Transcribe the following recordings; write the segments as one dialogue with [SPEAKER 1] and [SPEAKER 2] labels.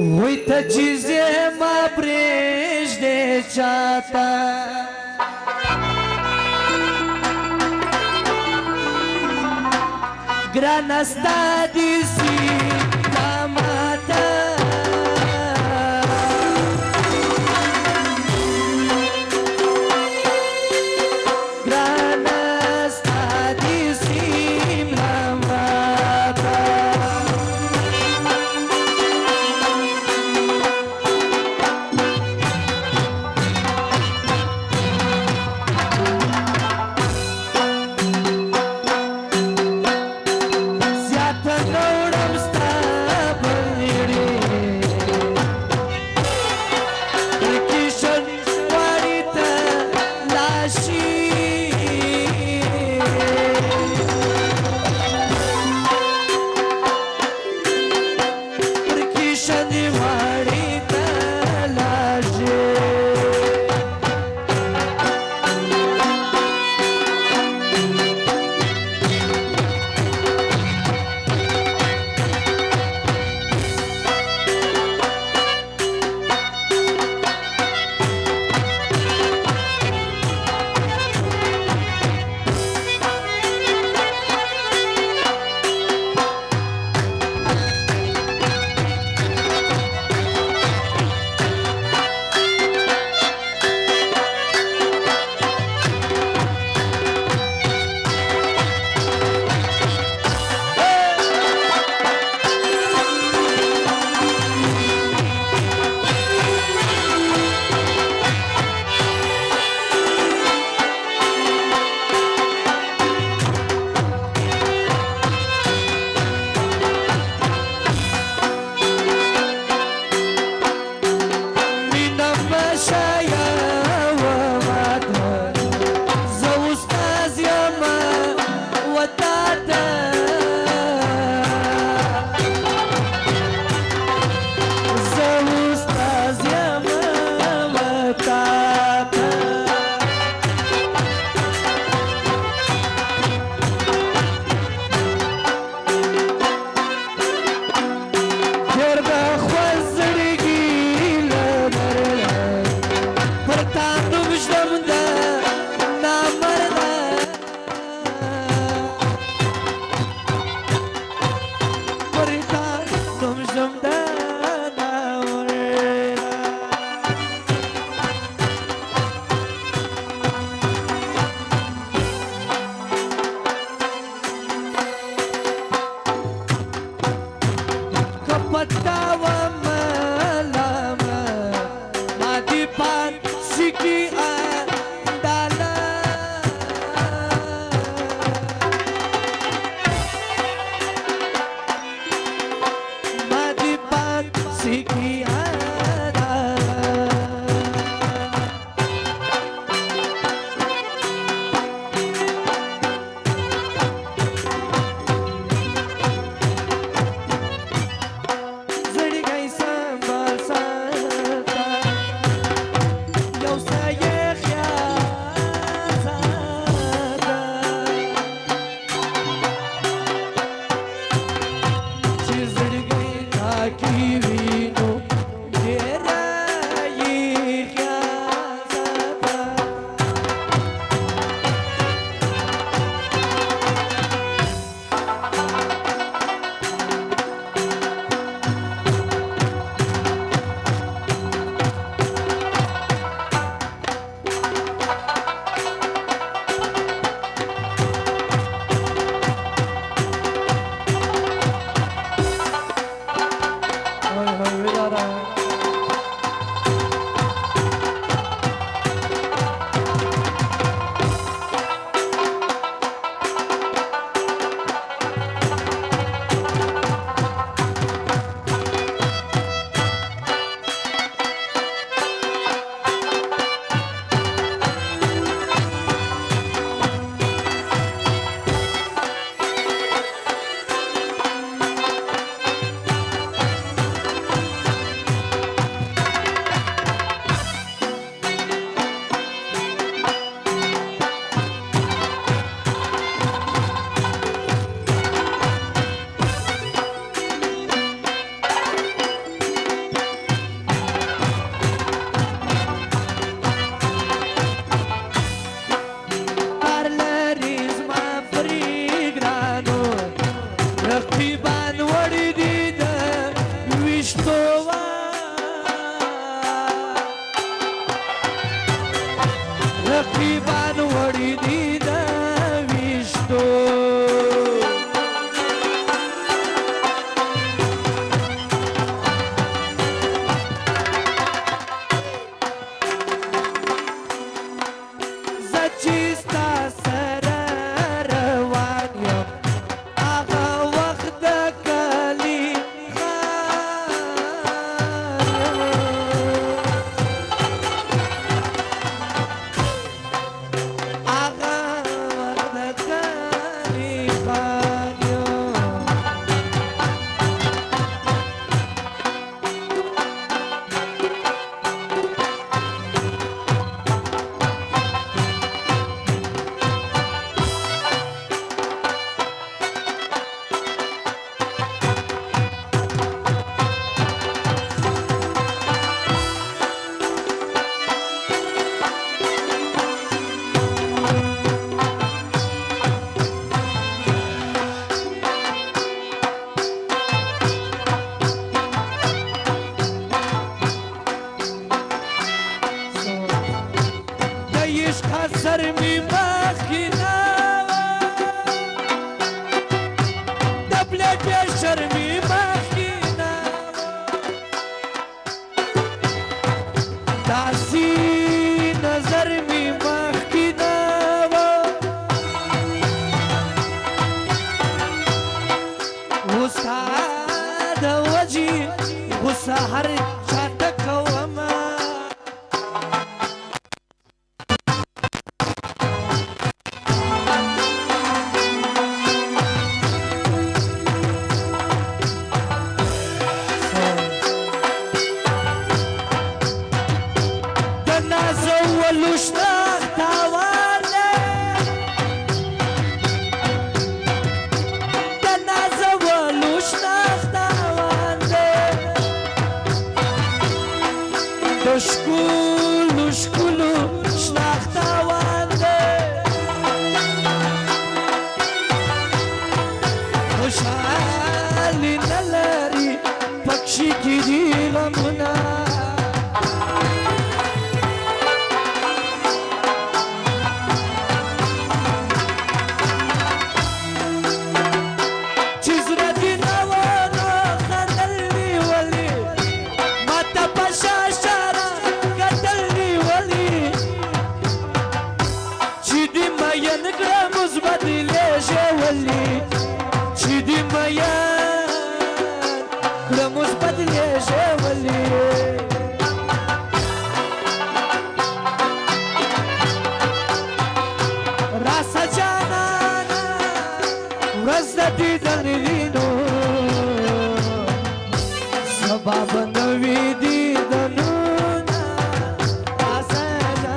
[SPEAKER 1] وی تا چیزی ما پریږدې چاته ګرانه ستا دې سي دا ماته وشتوا رقیبان وړي دي د وشتو سر می مخینا دبلت شرمی مخینا داسی نظر می مخینا استاد وجی وسحر چاتک وما شکولو شکولو شناختاوانده خوشحالی نلاری پکشی کی دی غمونا Baba Navidi Danuna Asana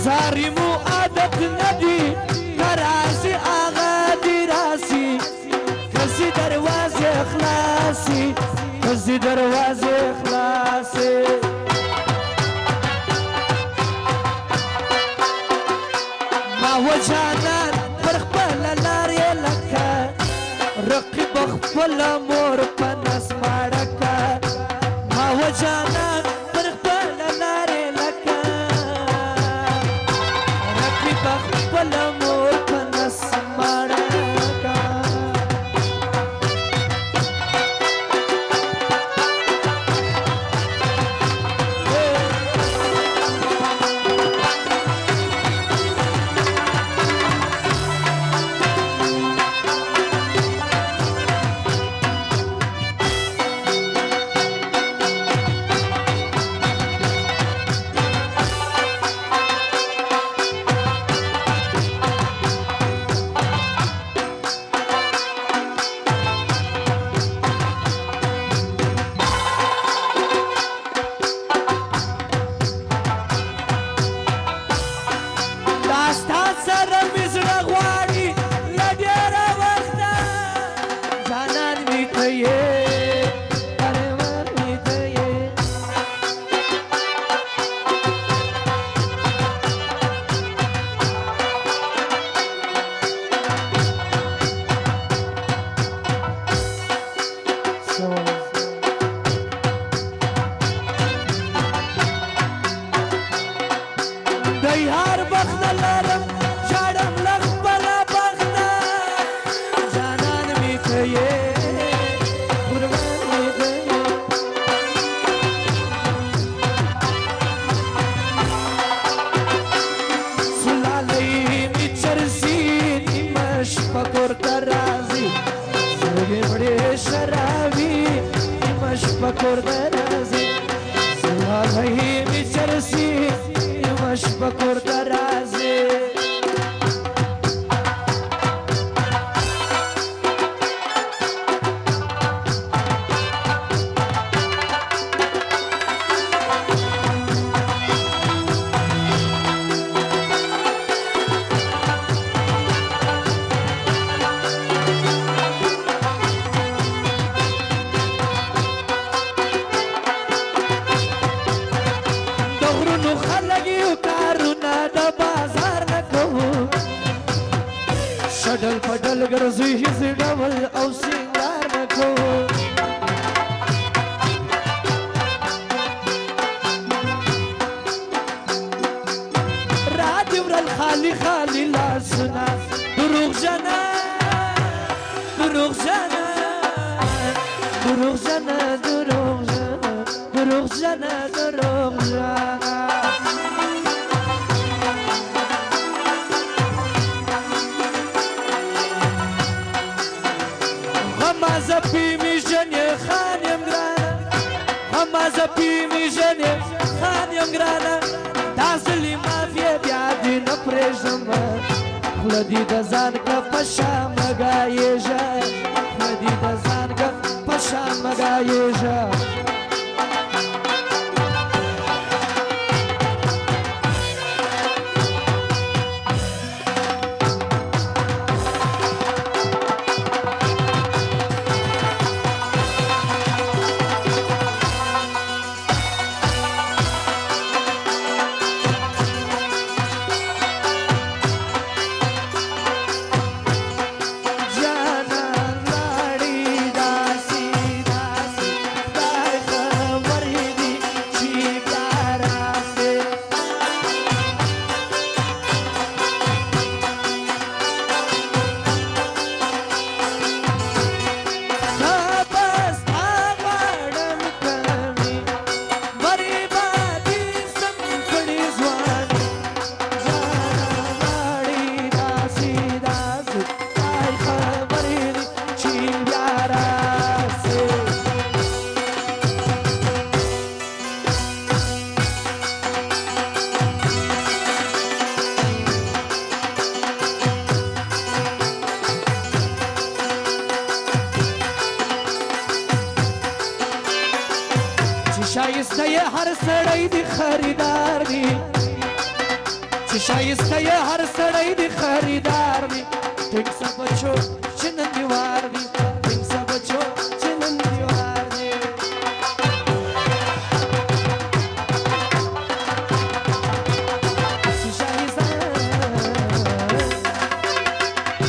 [SPEAKER 1] Zarimu adat nadi Karasi agadi rasi Kasi darwaze ikhlasi Kasi darwaze ikhlasi Ma wajanan berkhbal lari laka Raqib khbal amor panas maraka Ma wajanan berkhbal lari laka Raqib khbal amor panas maraka فهیمی چرسی مش بکر درازی شډل پډل ګرځي هیڅ ډول او سینګار نکو رادیو ورل خالی خالی لاسونه دروغ جنا دروغ جنا دروغ جنا دروغ جنا دروغ جنا دروغ جنا زپی می جنې خان یم ګرانه هما زپی می جنې خان یم ګرانه دا ځلې مافیې بیا دې نه پرېږدم خوله دې د ځان که په شا مګایېږه خوله دې د ځان که په شا مګایېږه شایسته یې هر سړی دی خریدار دی چې شایسته یې هر سړی دی خریدار دی ټینګ سه بچو چې نن دې وار دی ټینګ سه بچو چې نن دې وار دی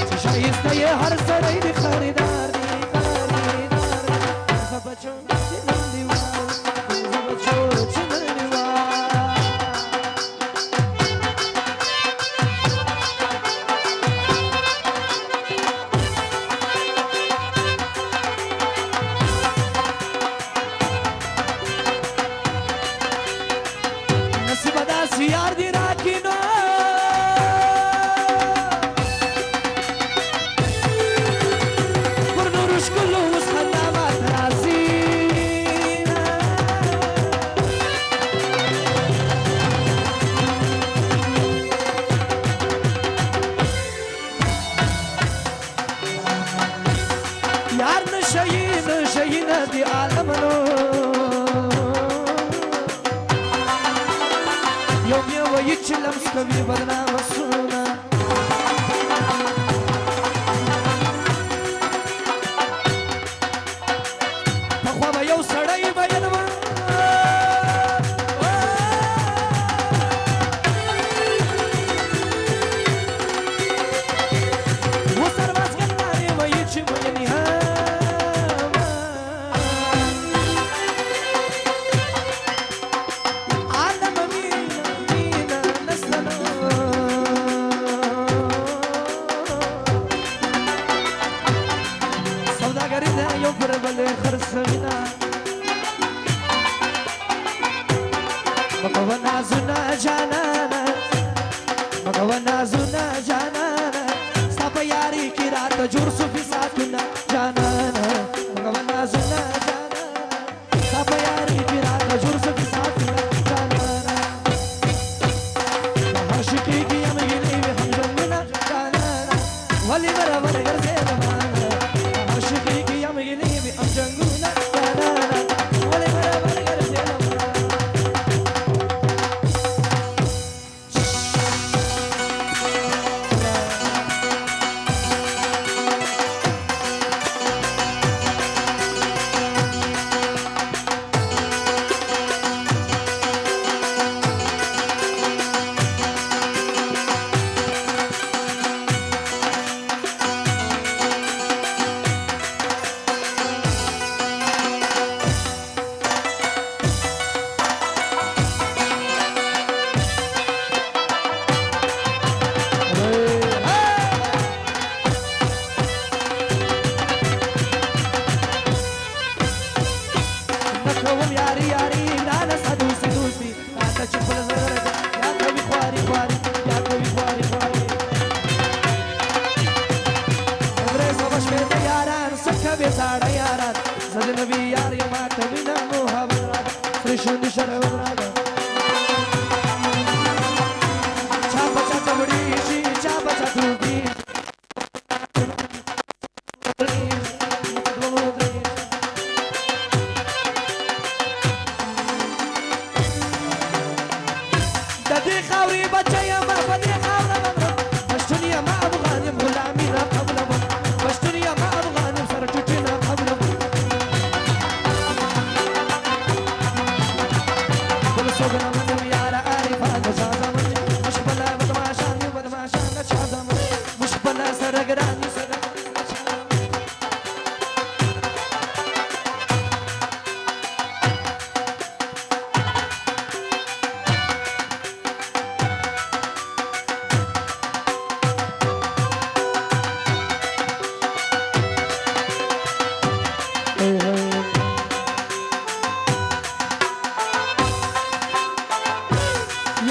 [SPEAKER 1] چې شایسته یې هر سړی دی خریدار دی ټینګ سه بچو چې نن دې وار یار دی راکینو پر نور شکلو اوس خدامات راځي یار نشي نه دی عالمونو يوم يويتش لمس كبير بدنا وصونا فخوابا يو سرعي بينما وصر باس قلاري ويتش ويني مكوانا زنا جانانا مكوانا زنا جانانا ستا ياري کی رات جوړ سو په ساتنا جانانا مكوانا زنا جانانا ستا ياري کی رات جوړ سو په ساتنا شونډې شونډې شراب راغله چا په چا وړېږي چا په چا ډوبېږي د دې خاورې بچه یم په دې خاوره بمرم پښتون یم افغان یم غلامي نه قبلوم پښتون یم افغان یم سره ټوټې نه قبلوم بل څوک نه منم یاره عارفان د چا زامن یم موږ خپله بدماشان یو بدماشان د چا زامن موږ خپله سره ګران یو سره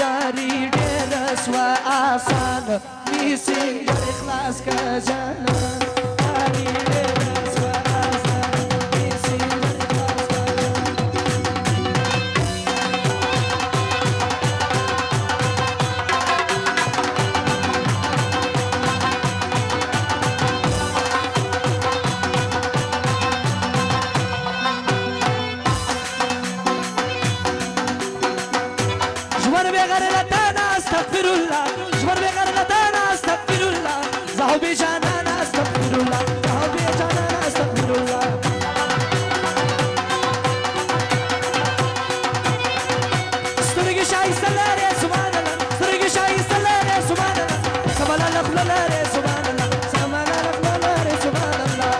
[SPEAKER 1] یاری ډېره سوه آسانه نیسي اخلاص که جانه یاری ډېره سوه آسانه نیسي اخلاص که ژوند بېغیر له تا نه استغفرالله ژوند بېغیر له تا نه استغفرالله زه او بېجانانه استغفرالله زه او بېجانانه استغفرالله سترګې ښایسته لرې سبحان الله سترګې ښایسته لرې سبحان الله سملاله خوله لرې سبحان الله سملاله خوله لرې سبحان الله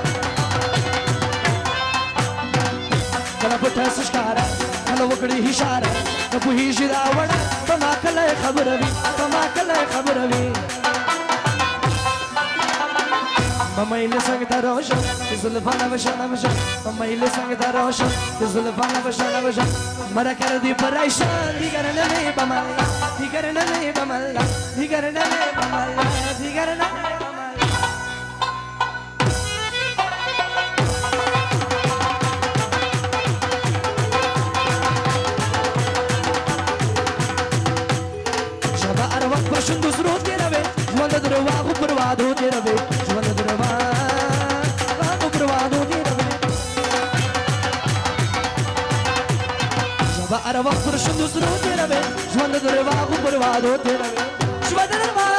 [SPEAKER 1] کله پټه څه ښکاره کله وکړي اشاره نه پوهېږي دا وړه په ما کله خبره وي په ما کله خبره وي په میلې څنګ ته روشن د زلفانه بشانه بشان په میلې څنګ ته روشن د زلفانه بشانه بشان مرا کردی پریشان دیگر نمی بمالا دیگر نمی بمالا دیگر نمی بمالا دیگر نمی شونډو سرو تېروې ژوند د درواغو پر وعدو تېروې ژوند د درواغو پر وعدو تېروې ژبه هر وخت پر شونډو سرو تېروې ژوند د درواغو پر وعدو تېروې ژوند د درواغو